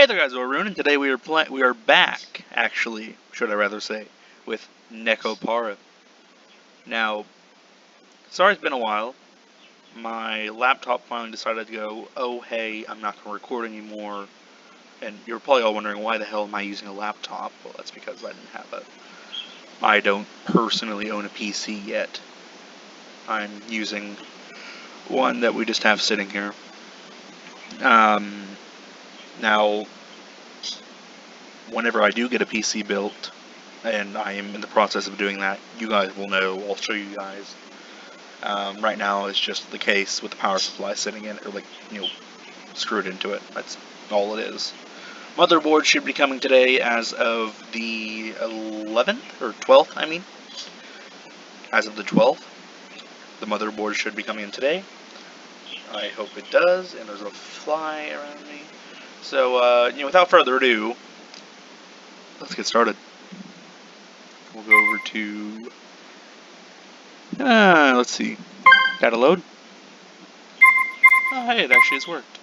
Hey there guys, we're Rune, and today we are back, actually, should I rather say, with Nekopara. Now, sorry it's been a while. My laptop finally decided to go, oh hey, I'm not going to record anymore. And you're probably all wondering, why the hell am I using a laptop? Well, that's because I don't personally own a PC yet. I'm using one that we just have sitting here. Now, whenever I do get a PC built, and I am in the process of doing that, you guys will know. I'll show you guys. Right now, it's just the case with the power supply sitting in it, or screwed into it. That's all it is. Motherboard should be coming today as of the 11th, or 12th, I mean. As of the 12th. The motherboard should be coming in today. I hope it does, and there's a fly around me. So, without further ado, let's get started. We'll go over to, let's see, gotta load. Oh, hey, it actually has worked.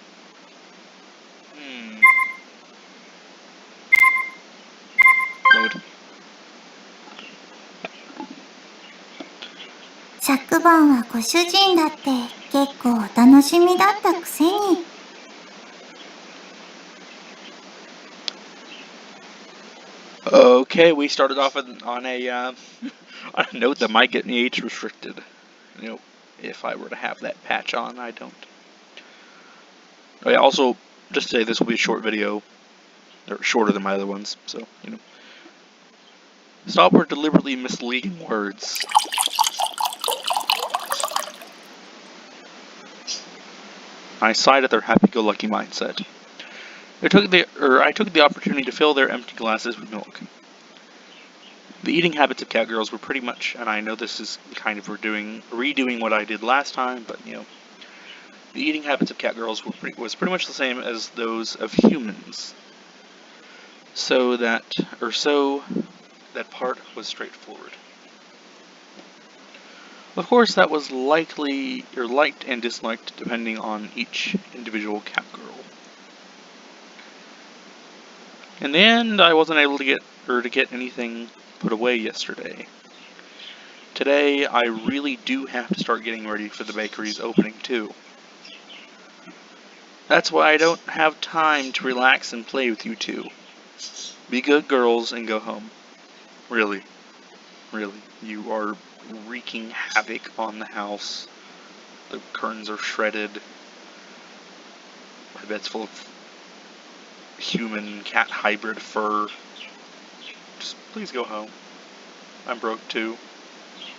Load. 昨晩はご主人だって結構お楽しみだったくせに。Okay, we started off on a on a note that might get me age restricted. If I were to have that patch on, I don't. Oh yeah, also, just to say, this will be a short video, or shorter than my other ones, so, Stop or deliberately misleading words. I sighed at their happy-go-lucky mindset. I took the opportunity to fill their empty glasses with milk. The eating habits of cat girls were pretty much, and I know this is kind of redoing what I did last time, but the eating habits of cat girls was pretty much the same as those of humans. So that part was straightforward. Of course, that was liked and disliked depending on each individual cat girl. In the end, I wasn't able to get anything put away yesterday. Today, I really do have to start getting ready for the bakery's opening too. That's why I don't have time to relax and play with you two. Be good girls and go home. Really, you are wreaking havoc on the house. The curtains are shredded. My bed's full of human-cat hybrid fur. Just please go home. I'm broke too,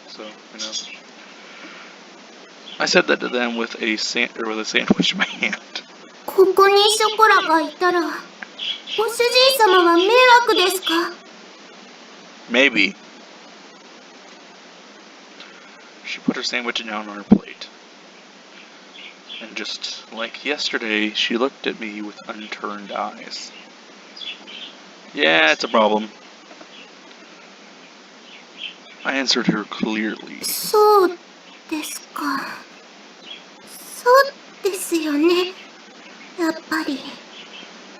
so I said that to them with a sandwich in my hand. ここにショコラがいたら、ご主人様は迷惑ですか? Maybe. She put her sandwich down on her plate. And just like yesterday, she looked at me with unturned eyes. Yeah, it's a problem. I answered her clearly. そうですか。そうですよね。やっぱり。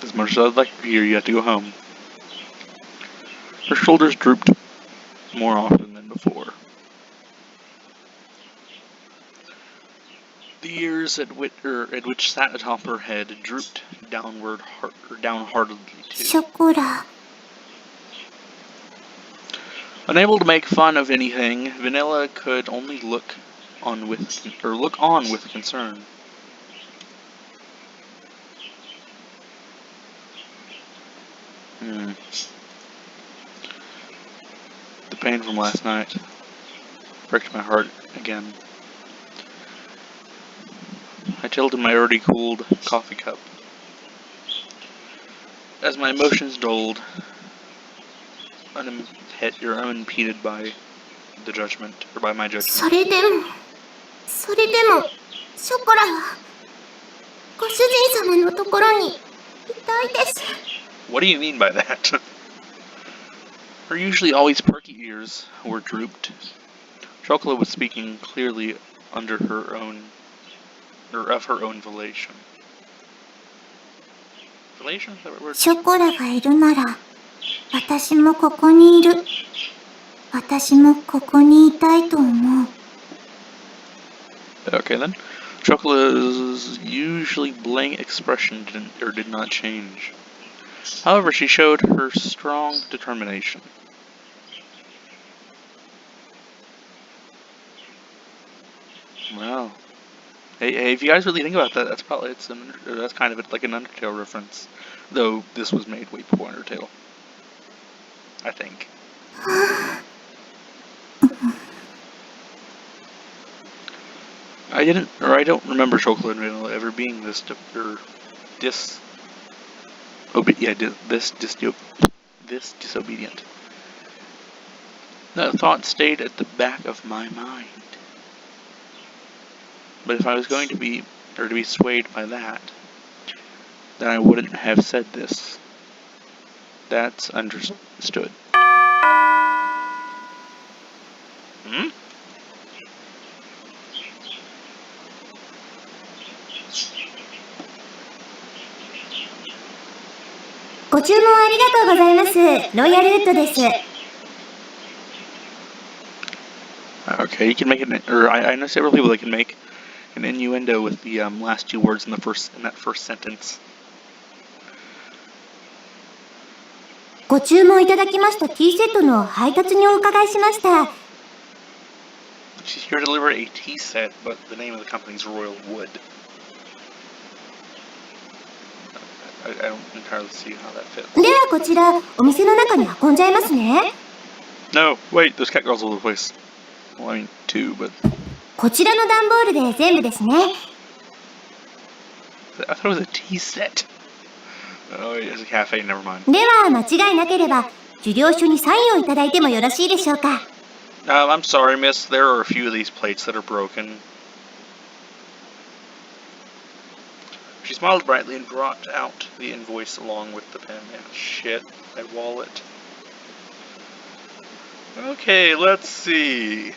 As much as I'd like to hear, you have to go home. Her shoulders drooped more often than before. The ears at which sat atop her head drooped downheartedly too. ショコラ。 Unable to make fun of anything, Vanilla could only look on with concern. The pain from last night pricked my heart again. I tilted my already cooled coffee cup. As my emotions dulled, unimpeded by the judgment, or by my judgment. それでも、ショコラは、ご主人様のところに、いたいです。 What do you mean by that? Her usually always perky ears were drooped. Chocolate was speaking clearly of her own volition. Circulation? Is that what we're... ショコラがいるなら、私もここにいる。私もここにいたいと思う。Okay then. Chocola's usually blank expression did not change. However, she showed her strong determination. Wow. Hey, if you guys really think about that, that's kind of like an Undertale reference. Though this was made way before Undertale. I think. I don't remember Chocolate ever being this disobedient. That thought stayed at the back of my mind. But if I was going to be swayed by that, then I wouldn't have said this. That's understood. Hmm? ご注文ありがとうございます。ロイヤルウッドです。Okay, you can make it, or I know several people that can make an innuendo with the last two words in that first sentence. ご注文いただきましたティーセットの配達にお伺いしました。She's here to deliver a tea set, but the name of the company is Royal Wood. I don't entirely see how that fits. ではこちら、お店の中に運んじゃいますね。No, wait, there's cat girls all over the place. Well, I mean, two, but... こちらの段ボールで全部ですね。I thought it was a tea set. Oh, it's a cafe, never mind. では間違いなければ、受領書にサインをいただいてもよろしいでしょうか。I'm sorry, miss. There are a few of these plates that are broken. She smiled brightly and brought out the invoice along with the pen. And shit, my wallet. Okay, let's see.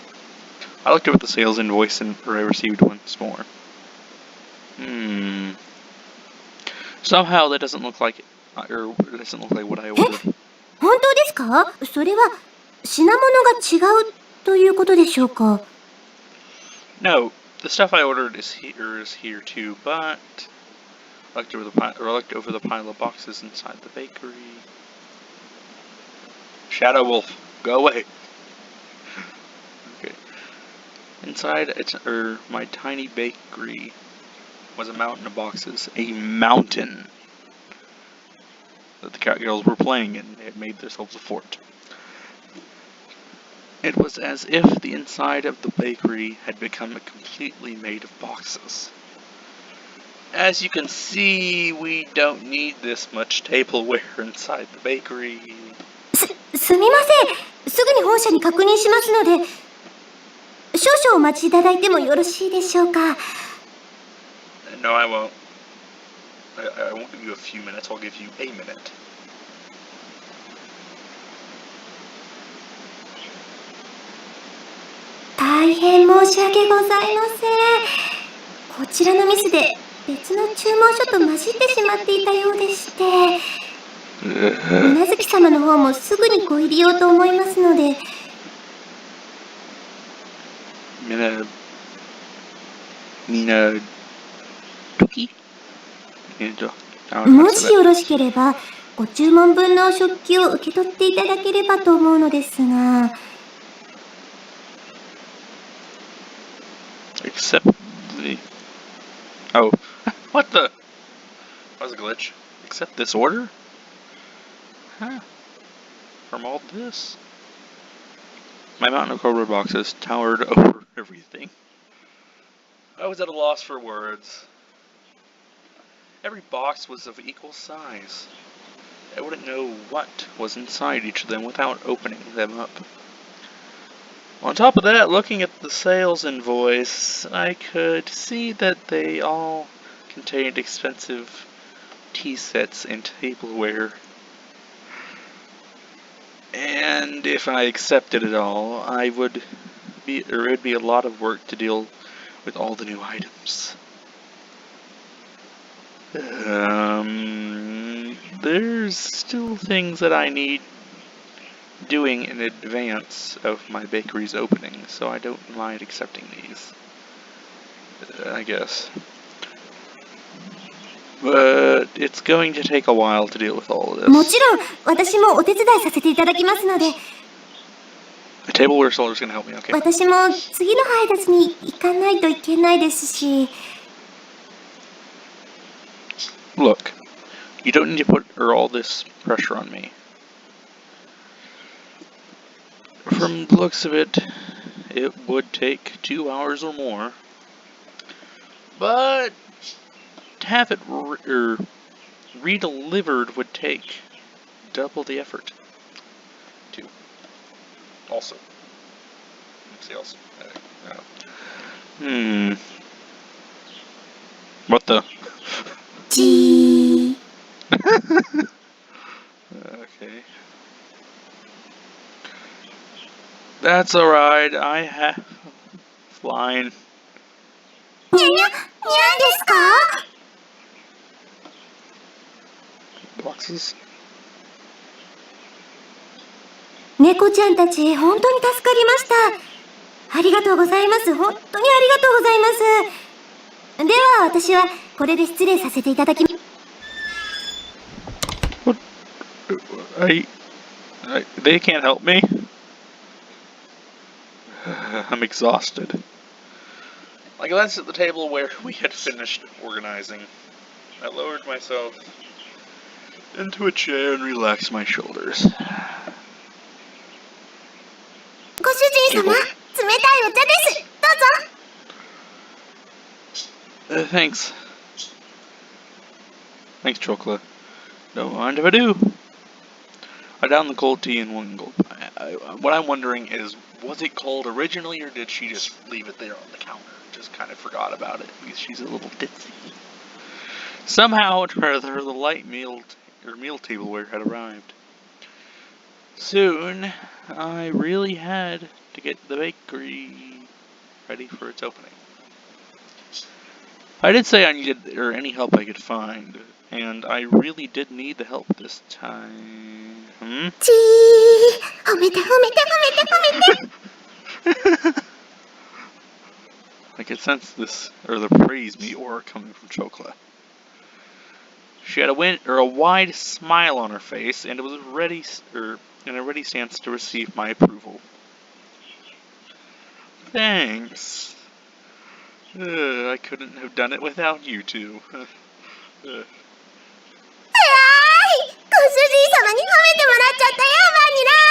I looked over the sales invoice and I received once more. Somehow that doesn't look like what I ordered. 本当ですか？それは品物が違うということでしょうか？ No, the stuff I ordered is here too, but I looked over the pile of boxes inside the bakery. Shadow Wolf, go away. Okay. Inside my tiny bakery was a mountain of boxes. A mountain that the cat girls were playing in. They had made themselves a fort. It was as if the inside of the bakery had become completely made of boxes. As you can see, we don't need this much tableware inside the bakery. すみません。すぐに本社に確認しますので、少々お待ちいただいてもよろしいでしょうか。No, I won't. I won't give you a few minutes. I'll give you a minute. 大変申し訳ございません。こちらのミスで別の注文書と混じってしまっていたようでして、うなずき様の方もすぐにご入りようと思いますので。Mina Toki? もしよろしければ、ご注文分の食器を受け取っていただければと思うのですが。Except the... Oh. What the? That was a glitch. Except this order? Huh. From all this? My mountain of cardboard boxes towered over everything. I was at a loss for words. Every box was of equal size. I wouldn't know what was inside each of them without opening them up. On top of that, looking at the sales invoice, I could see that they all contained expensive tea sets and tableware. And if I accepted it all, it'd be a lot of work to deal with all the new items. there's still things that I need doing in advance of my bakery's opening, so I don't mind accepting these. I guess. But it's going to take a while to deal with all of this. もちろん、私もお手伝いさせていただきますので。The tableware soldier's gonna help me, okay? 私も次の配達に行かないといけないですし。Look, you don't need to put all this pressure on me. From the looks of it, it would take 2 hours or more. But to have it re-delivered would take double the effort. Too. Also. Let's see also. What the? Gee. Okay. That's alright. I have. Fine. にゃですか？ Boxes? 猫ちゃんたち、本当に助かりました。ありがとうございます。本当にありがとうございます。では、私はこれで失礼させていただきます。What? They can't help me? I'm exhausted. I glanced at the table where we had finished organizing. I lowered myself into a chair and relaxed my shoulders. ご主人様、冷たいお茶です。どうぞ。Thanks. Thanks, Chocolate. Don't mind if I do. I downed the cold tea in one gulp. What I'm wondering is, was it cold originally, or did she just leave it there on the counter and just kind of forgot about it because she's a little ditzy? Somehow, rather, the light meal tableware had arrived. Soon, I really had to get the bakery ready for its opening. I did say I needed any help I could find, and I really did need the help this time. Gee, 褒めて。I could sense this, or the praise meteor coming from Chocolate. She had a wide smile on her face, and was in a ready stance to receive my approval. Thanks. I couldn't have done it without you two. ご主人様に褒めてもらっちゃったよ、バニラ。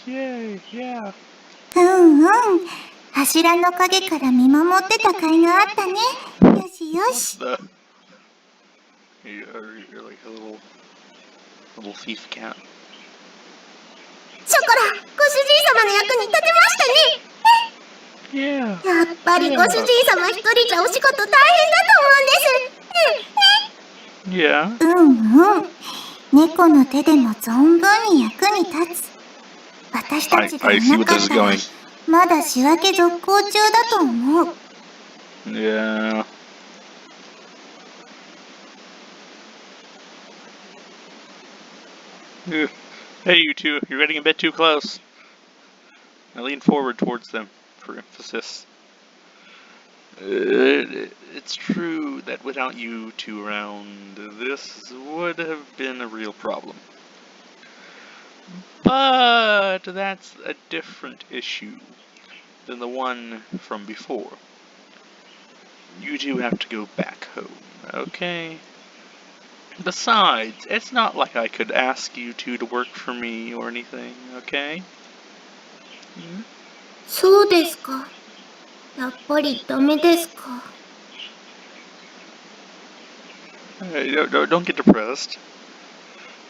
Yay, yeah. 柱の陰から見守ってた甲斐があったね。よしよし。 You're like a little thief cat. ショコラ、ご主人様の役に立てましたね。Yeah. やっぱりご主人様一人じゃお仕事大変だと思うんです。Yeah. 猫の手でも存分に役に立つ。私たちがいなかったら、まだ仕分け続行中だと思う。Yeah. Hey, you two, you're getting a bit too close. I lean forward towards them for emphasis. It's true that without you two around, this would have been a real problem. But that's a different issue than the one from before. You two have to go back home, okay? Besides, it's not like I could ask you two to work for me or anything, okay? そうですか。やっぱりダメですか。Hey, don't get depressed.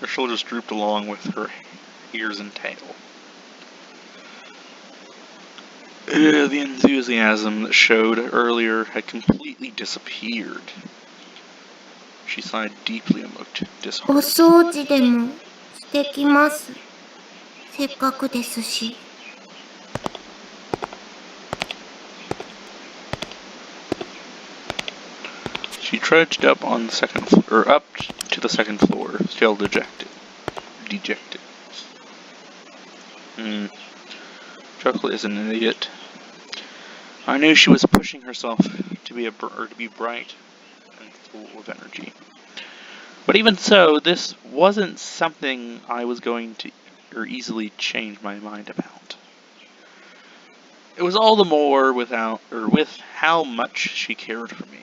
Her shoulders drooped along with her ears and tail. The enthusiasm that showed earlier had completely disappeared. She sighed deeply and looked お disheartened. 掃除でもしてきます。せっかくですし。trudged up on the second up to the second floor, still dejected. Chocolate is an idiot. I knew she was pushing herself to be bright and full of energy. But even so, this wasn't something I was going to easily change my mind about. It was all the more with how much she cared for me.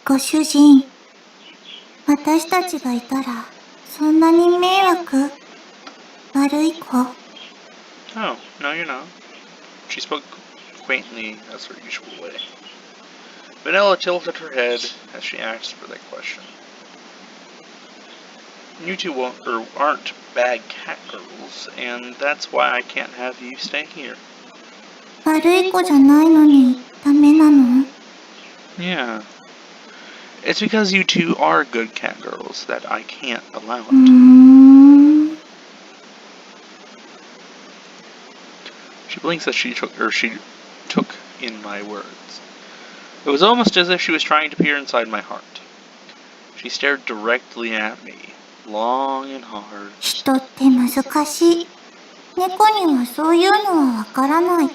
ご主人、私たちがいたらそんなに迷惑？悪い子？ Oh, no, you're not. She spoke quaintly as her usual way. Vanilla tilted her head as she asked for that question. You two aren't bad cat girls, and that's why I can't have you stay here. 悪い子じゃないのにダメなの？ Yeah. It's because you two are good cat girls that I can't allow it. She blinks as she took in my words. It was almost as if she was trying to peer inside my heart. She stared directly at me, long and hard. 人って難しい。猫にはそういうのはわからない。好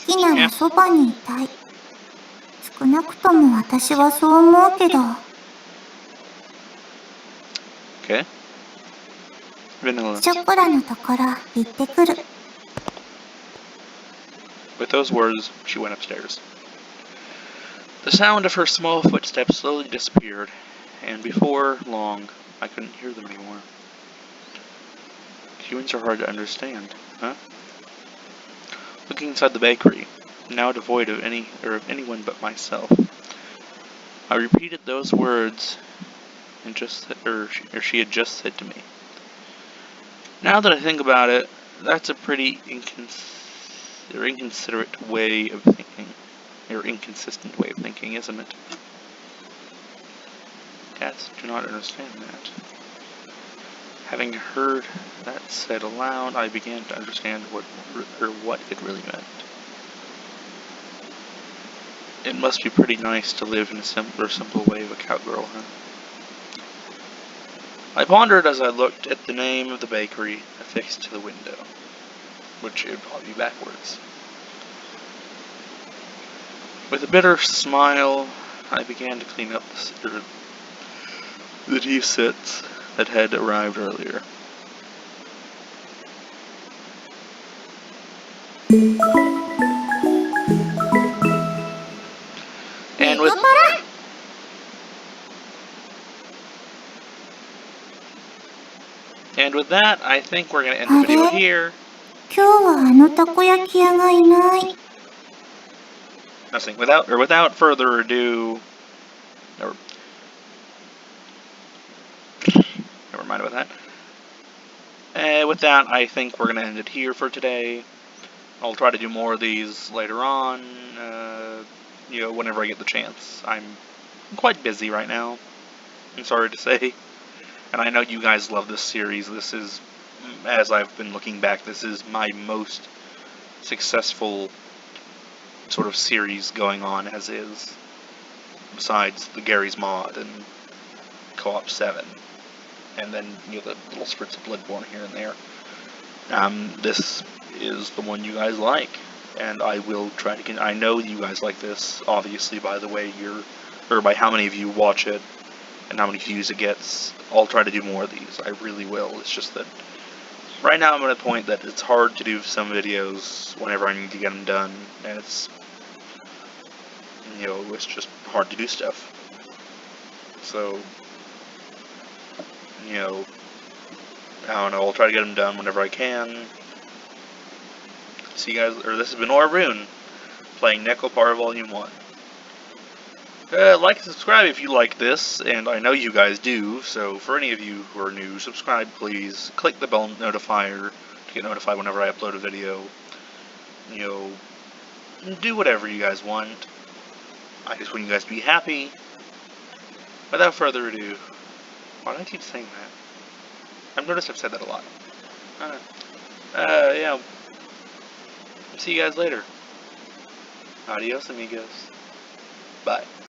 きならそばにいたい。少なくとも私はそう思うけど。Okay. Vanilla. ショコラのところ行ってくる。With those words, she went upstairs. The sound of her small footsteps slowly disappeared, and before long, I couldn't hear them anymore. Humans are hard to understand, huh? Looking inside the bakery, now devoid of anyone but myself, I repeated those words, and she had just said to me. Now that I think about it, that's a pretty inconsiderate way of thinking, or inconsistent way of thinking, isn't it? Cats do not understand that. Having heard that said aloud, I began to understand what it really meant. It must be pretty nice to live in a simple way of a cowgirl, huh? I pondered as I looked at the name of the bakery affixed to the window, which it would probably be backwards. With a bitter smile, I began to clean up the tea sets that had arrived earlier. And with that, I think we're going to end the video here. 今日はあのたこ焼き屋がいない。Nothing. Without further ado, never mind about that. With that, I think we're going to end it here for today. I'll try to do more of these later on, whenever I get the chance. I'm quite busy right now, I'm sorry to say. And I know you guys love this series. This is, as I've been looking back, this is my most successful sort of series going on as is, besides the Gary's Mod and Co-op 7, and then the little spurts of Bloodborne here and there. This is the one you guys like, and I will try to I know you guys like this, obviously, by the way by how many of you watch it and how many views it gets. I'll try to do more of these. I really will. It's just that right now I'm at a point that it's hard to do some videos whenever I need to get them done, and it's just hard to do stuff. So, I don't know, I'll try to get them done whenever I can. See you guys, this has been Rune, playing Nekopara Volume 1. Like and subscribe if you like this, and I know you guys do, so for any of you who are new, subscribe please. Click the bell notifier to get notified whenever I upload a video. Do whatever you guys want. I just want you guys to be happy. Without further ado, why do I keep saying that? I've noticed I've said that a lot. Yeah. See you guys later. Adios, amigos. Bye.